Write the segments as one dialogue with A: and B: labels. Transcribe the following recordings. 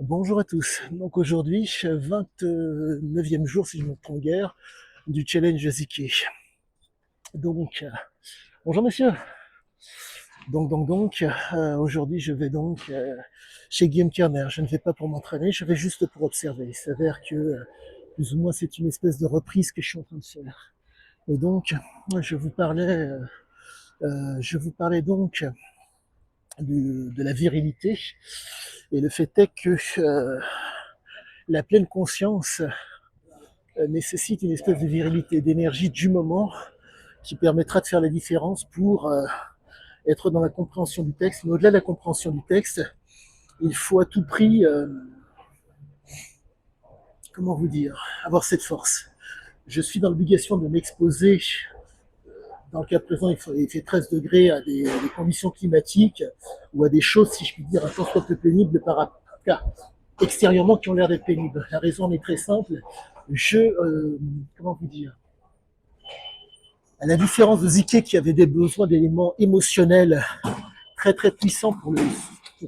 A: Bonjour à tous. Donc aujourd'hui, 29e jour, si je ne me trompe guère, du challenge Ziki. Donc, bonjour messieurs. Aujourd'hui je vais chez Guillaume Kerner. Je ne vais pas pour m'entraîner, je vais juste pour observer. Il s'avère que plus ou moins c'est une espèce de reprise que je suis en train de faire. Et donc, je vous parlais, de la virilité. Et le fait est que la pleine conscience nécessite une espèce de virilité, d'énergie du moment qui permettra de faire la différence pour être dans la compréhension du texte. Mais au-delà de la compréhension du texte, il faut à tout prix, comment vous dire, avoir cette force. Je suis dans l'obligation de m'exposer. Dans le cas présent, il fait 13 degrés à des conditions climatiques ou à des choses, si je puis dire, un tant soit peu pénibles par rapport extérieurement qui ont l'air d'être pénibles. La raison est très simple. Comment vous dire, à la différence de Ziké qui avait des besoins d'éléments émotionnels très très puissants pour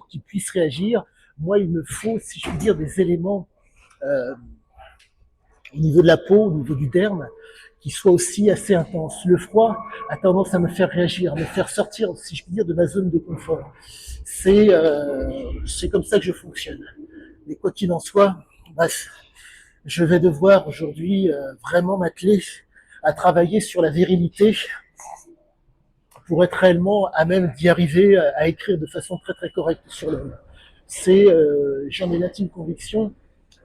A: qu'il puisse réagir, moi il me faut, si je puis dire, des éléments au niveau de la peau, au niveau du derme, qui soient aussi assez intenses. Le froid a tendance à me faire réagir, à me faire sortir, si je puis dire, de ma zone de confort. C'est comme ça que je fonctionne. Mais quoi qu'il en soit, bref, je vais devoir aujourd'hui vraiment m'atteler à travailler sur la virilité pour être réellement à même d'y arriver à écrire de façon très très correcte sur l'homme. J'en ai l'intime conviction,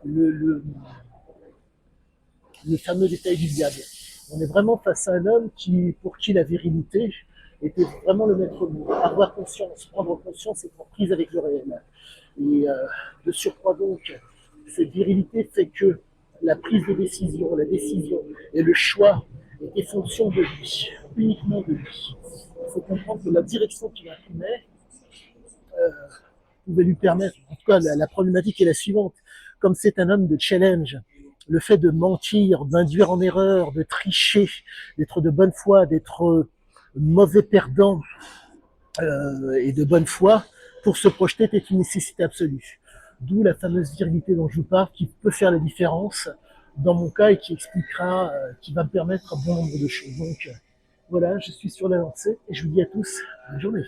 A: le, le, le fameux détail du diable. On est vraiment face à un homme pour qui la virilité était vraiment le maître mot. Avoir conscience, prendre conscience et prendre prise avec le réel. Et de surcroît donc, cette virilité fait que la prise de décision, la décision et le choix est fonction de lui, uniquement de lui. Il faut comprendre que la direction qu'il imprimait pouvait lui permettre, en tout cas la problématique est la suivante, comme c'est un homme de challenge, le fait de mentir, d'induire en erreur, de tricher, d'être de bonne foi, d'être mauvais perdant et de bonne foi, pour se projeter est une nécessité absolue. D'où la fameuse virilité dont je vous parle, qui peut faire la différence dans mon cas et qui expliquera, qui va me permettre un bon nombre de choses. Donc voilà, je suis sur la lancée et je vous dis à tous, bonne journée.